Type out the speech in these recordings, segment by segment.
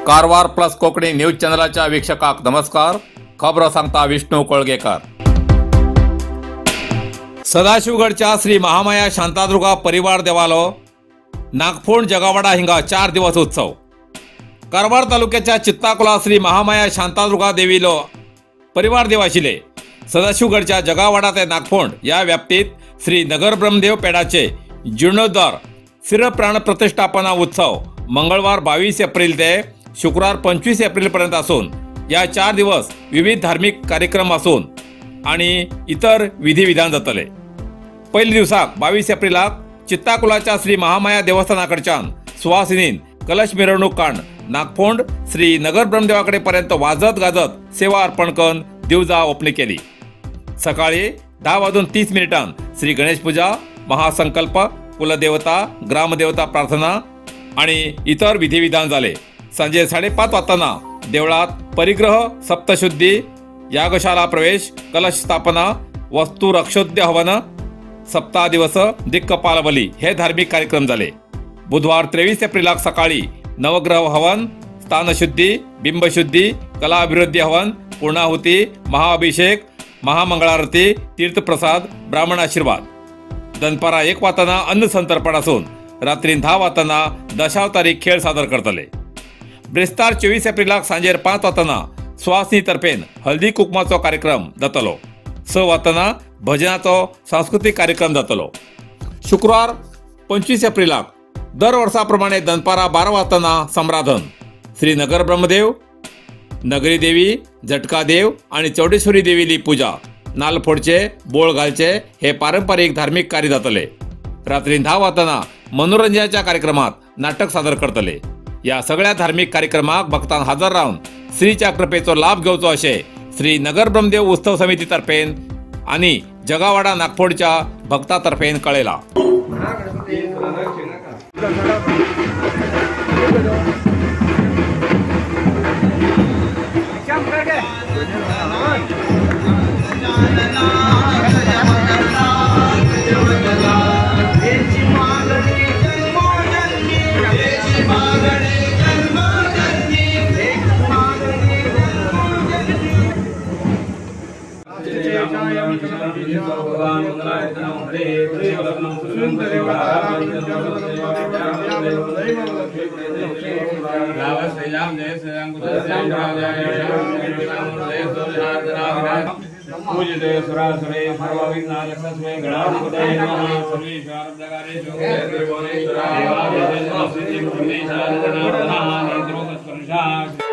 Karwar plus Konkani news चॅनलच्या वीक्षकांक नमस्कार. खबर सांगता विष्णू कोळगेकर. सदाशिवगडच्या श्री महामाया शांतादुर्गा परिवार देवालो नागफोंड जगावाडा हिंगा 4 दिवस उत्सव. कारवार तालुक्याच्या चित्ताकुला श्री महामाया शांतादुर्गा देवीलो परिवार देव आशिले. सदाशिवगडच्या जगावाडा ते नागफोंड या व्याप्तीत श्री नगर ब्रह्मदेव पेडाचे जीर्णोद्धार स्थिर प्राण प्रतिष्ठापना उत्सव मंगळवार 22 एप्रिल ते शुक्रवार 25 एप्रिल पर्यंत असून या 4 दिवस विविध धार्मिक कार्यक्रम असून आणि इतर विधिविधान जातले. पहिल्या दिवसाक 22 एप्रिलाक चित्ताकुलाच्या श्री महामाया देवस्थानाकडच्यान सुवासिनीन कलश मिरवणूक काढून नागफोंड श्री नगर ब्रह्मदेवाकडे पर्यंत वाजत गाजत सेवा अर्पण करून दिवजा ओपणी केली. सकाळी 10:30 श्री गणेश पूजा, महासंकल्प, कुलदेवता, ग्रामदेवता प्रार्थना आणि इतर विधिविधान झाले. सांजे 5:30 वाजताना देवळात परिग्रह, सप्तशुद्धी, यागशाला प्रवेश, कलश स्थापना, वस्तू रक्षोद्य हवन, सप्ताह दिवस, दिक्कपाल बली हे धार्मिक कार्यक्रम झाले. बुधवार 23 एप्रिलाक सकाळी नवग्रह हवन, स्थानशुद्धी, बिंबशुद्धी, कला अभिवृद्धी हवन, पूर्णाहुती, महाअभिषेक, महामंगळारती, तीर्थप्रसाद, ब्राह्मण आशीर्वाद. दनपारा 1 वाजताना अन्न संतर्पण असून रात्री 10 वाजताना दशावतारी खेळ सादर करतले. ब्रेस्तार 24 एप्रिलाक सांजे 5 वाजताना सुवासिनी तर्फेन हळदी कुकुमाचो कार्यक्रम जातलो. 6 वाजताना भजनाचो सांस्कृतिक कार्यक्रम जातलो. शुक्रवार 25 एप्रिलाक दर वर्षाप्रमाणे दनपारा 12 वाजताना संराधन श्री नगर ब्रह्मदेव, नगरी देवी, झटका देव आणि चौडेश्वरी देवीली पूजा, नाल फोडचे, बोळ घालचे हे पारंपरिक धार्मिक कार्य जातले. रात्री 10 वाजताना मनोरंजनाच्या कार्यक्रमात नाटक सादर करतले. या सगळ्या धार्मिक कार्यक्रमाक भक्तांक हजर राहून श्रीच्या कृपेचो लाभ घेवचो अशें श्री नगर ब्रह्मदेव उत्सव समिती तर्फेन आणि जगावाडा नागफोंडच्या भक्तां तर्फेन कळयला. पूजिते सुरासुरे सर्वविघ्नालक्ष्मे गणाधिपतये नमः. सर्वेश्वरजगारे जोगेश्वरेश्वराय देवादिदेवसिद्धिं पुण्येशाननाथः नेत्रोपस्पर्शात्.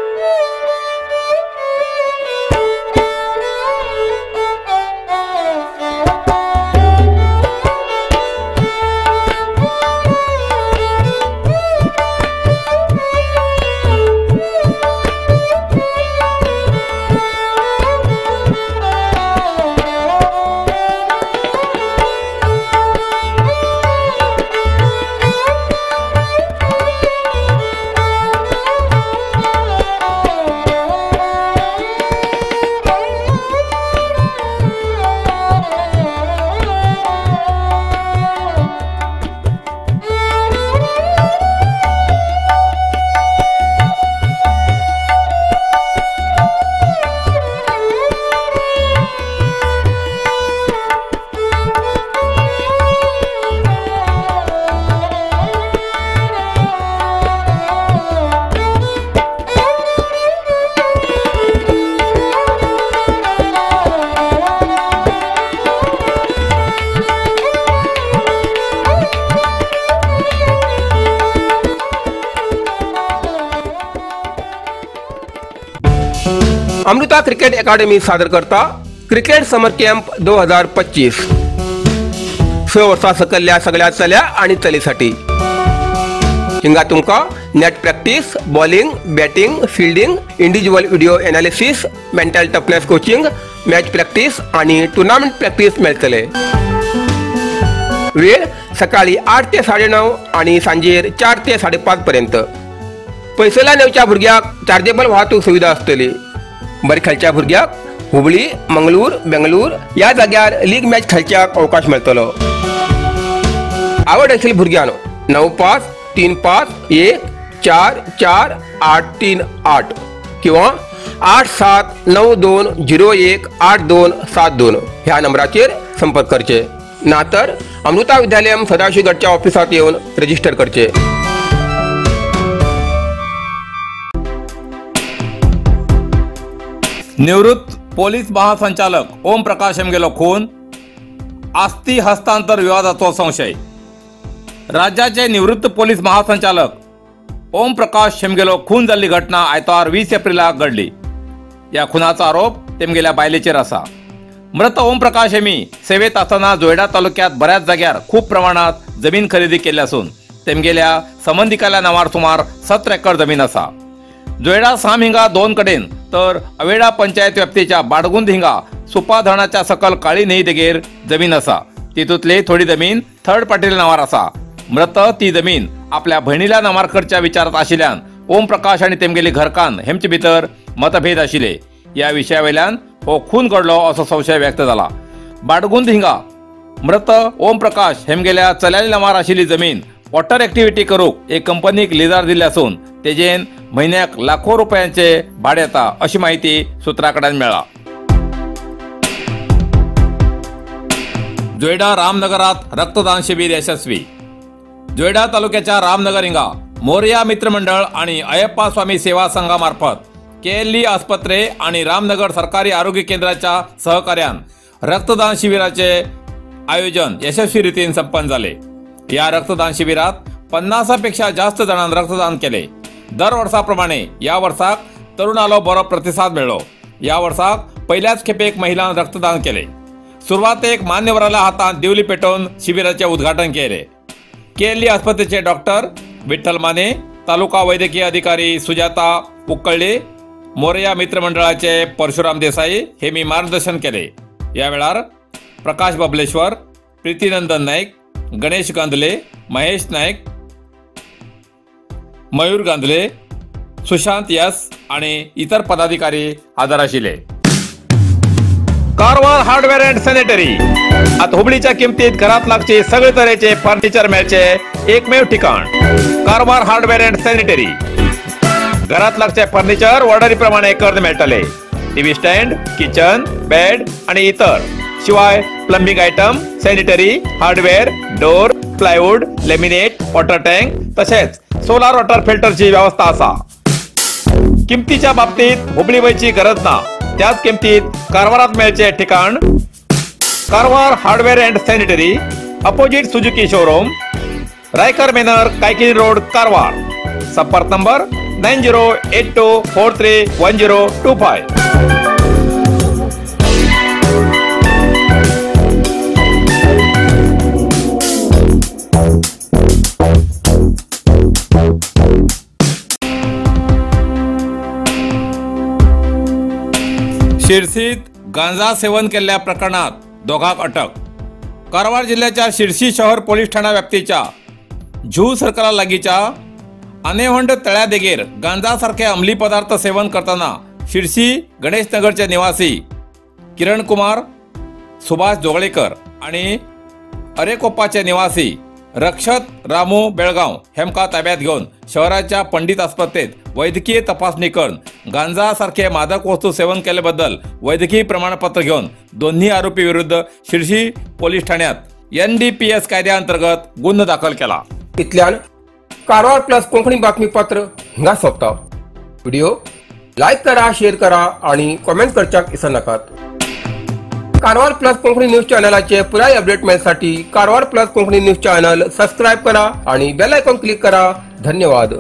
अमृता क्रिकेट अकादमी सादर करता क्रिकेट समर कॅम्प 2025. 6 वर्सां सकयल्या सगळ्या चल्या आणि चलीसाठी. हिंगा तुमका net practice, bowling, batting, fielding, individual video analysis, mental toughness coaching, match practice आणि टुर्नामेंट प्रॅक्टिस मेळटले. वेळ सकाळी 8 ते 9:30 आणि सांजेर 4 ते 5:30 पर्यंत. पैसेला नेवच्या भुरग्याक चार्जेबल वाहतूक सुविधा असतली. बरे खेळच्या भुरग्याक हुबळी, मंगळूर, बेंगळूर या जाग्यार लीग मॅच खेळच्याक अवकाश मेळटलो. आवड आशिल्ल्या भुरग्यांनो 9535 1 443838 किंवा 8792018272 ह्या नंबराचेर संपर्क करचे नातर अमृता विद्यालयम सदाशिवगडच्या ऑफिसात येऊन रजिस्टर करचे। निवृत्त पोलीस महासंचालक ओम प्रकाश हेमगेलो खून, आस्ती हस्तांतर विवादाचो संशय। राज्याचे निवृत्त पोलीस महासंचालक ओम प्रकाश हेमगेलो खून जाल्ली घटना आयतार 20 एप्रिलाक घडली। या खुनाचो आरोप तेमगेल्या बायलेचेर आसा। मृत ओम प्रकाश हेमी सेवेत असताना जोयडा तालुक्यात बऱ्याच जाग्यार खूप प्रमाणात जमीन खरेदी केली असून तेमगेल्या संबंधिकाल्या नावार सुमार 17 एकर जमीन आसा। जोयडा साम हिंगा 2 कडेन तर अवेडा पंचायत व्याप्तीच्या बाडगुंद हिंगा सुपा धरणाच्या सकल काळी न्हंय देगेर जमीन आसा। तितूंतली थोडी जमीन थर्ड पार्टीच्या नावार आसा। मृत ती जमीन आपल्या भयणील्या नावार करच्या विचारात आशिल्ल्यान ओम प्रकाश आनी तेमगेली घरकान्न हेमचे भितर मतभेद आशिल्ले। या विशयावेल्यान हो खून घडलो असो संशय व्यक्त जाला। बाडगुंद हिंगा मृत ओम प्रकाश हेमगेल्या चल्याली नावार आशिल्ली जमीन वॉटर एक्टिव्हिटी करूंक एक कंपनीक लिजार दिल्ली असून तेजेन म्हयन्याक लाखो रुपयांचे भाडे येता अशी माहिती सुत्रांकडल्यान मेळ्ळा। जोयडा रामनगरात रक्तदान शिबीर यशस्वी। जोयडा तालुक्याच्या रामनगर हिंगा मोरया मित्र मंडळ आणि अयप्पा स्वामी सेवा संघा मार्फत केएलई आस्पत्रे आणि रामनगर सरकारी आरोग्य केंद्राच्या सहकार्यान रक्तदान शिबिराचे आयोजन यशस्वी रीतीन संपन्न झाले। या रक्तदान शिबिरात 50 पेक्षा जास्त जणांनी रक्तदान केले। दर वर्षाप्रमाणे या वर्षाक तरुणालो बरो प्रतिसाद मेळ्ळो। या वर्षाक पहिल्याच खेपेक महिलांनी रक्तदान केले। सुरुवातेक मान्यवराल्या हातांत दिवली पेटोवन शिबिराचे उद्घाटन केले। केएलई आस्पत्रेचे डॉक्टर विठ्ठल माने, तालुका वैद्यकीय अधिकारी सुजाता उक्कळे, मोरया मित्र मंडळाचे परशुराम देसाई हेमी मार्गदर्शन केले। या वेळार प्रकाश बबलेश्वर, प्रीतीनंदन नाईक, गणेश गांधले, महेश नाईक, मयूर गांधले, सुशांत यस आणि इतर पदाधिकारी हजर आशिल्ले। कारवार हार्डवेअर अँड सॅनिटरी आता हुबळीच्या किमतीत घरात लागचे सगळे तऱ्हेचे फर्निचर मेळचे एकमेव ठिकाण कारवार हार्डवेअर अँड सॅनिटरी। घरात लागचे फर्निचर ऑर्डरी प्रमाणे कर्ज मेळटले। टीव्ही स्टँड, किचन, बेड आणि इतर शिवाय plumbing item, sanitary, hardware, door, plywood, laminate, water tank तसेच सोलार वॉटर फिल्टरची व्यवस्था असा। किमतीच्या बाबतीत हुबळी वयची गरज ना, त्याच किमतीत कारवारात मेळचे ठिकाण Karwar hardware and sanitary, opposite Suzuki showroom, Raikar manor, Kaikini road, Karwar. संपर्क नंबर 9082431025। शिरसीत गांजा सेवन केल्ल्या प्रकरणात दोघांक अटक। कारवार जिल्ह्याच्या शिरसी शहर पोलीस ठाण्या व्याप्तीच्या झू सर्कला लागींच्या आनेवंड तळ्या देगेर गांजा सारखे अंमली पदार्थ सेवन करताना शिरसी गणेश नगरचे निवासी किरण कुमार, सुभाष जोगळेकर आणि अरेकोप्पाचे निवासी रक्षत रामू बेळगाव हेमका ताब्यात घेऊन शहराच्या पंडित आस्पत्रेत वैद्यकीय तपासणी करून गांजा सारखे मादक वस्तू सेवन केल्याबद्दल वैद्यकीय प्रमाणपत्र घेऊन दोन्ही आरोपी विरुद्ध शिरसी पोलीस ठाण्यात NDPS कायद्याअंतर्गत गुन्हा दाखल केला। इतल्यान कारवार प्लस कोंकणी बातमीपत्र हिंगा सोंपता। व्हिडिओ लाईक करा, शेअर करा आणि कमेंट करच्याक विसरू नकात। कारवार प्लस कोंकणी न्यूज चॅनलाचे पुराय अपडेट मिळण्यासाठी Karwar plus Konkani news channel subscribe करा आणि बेल आयकॉन क्लिक करा। धन्यवाद।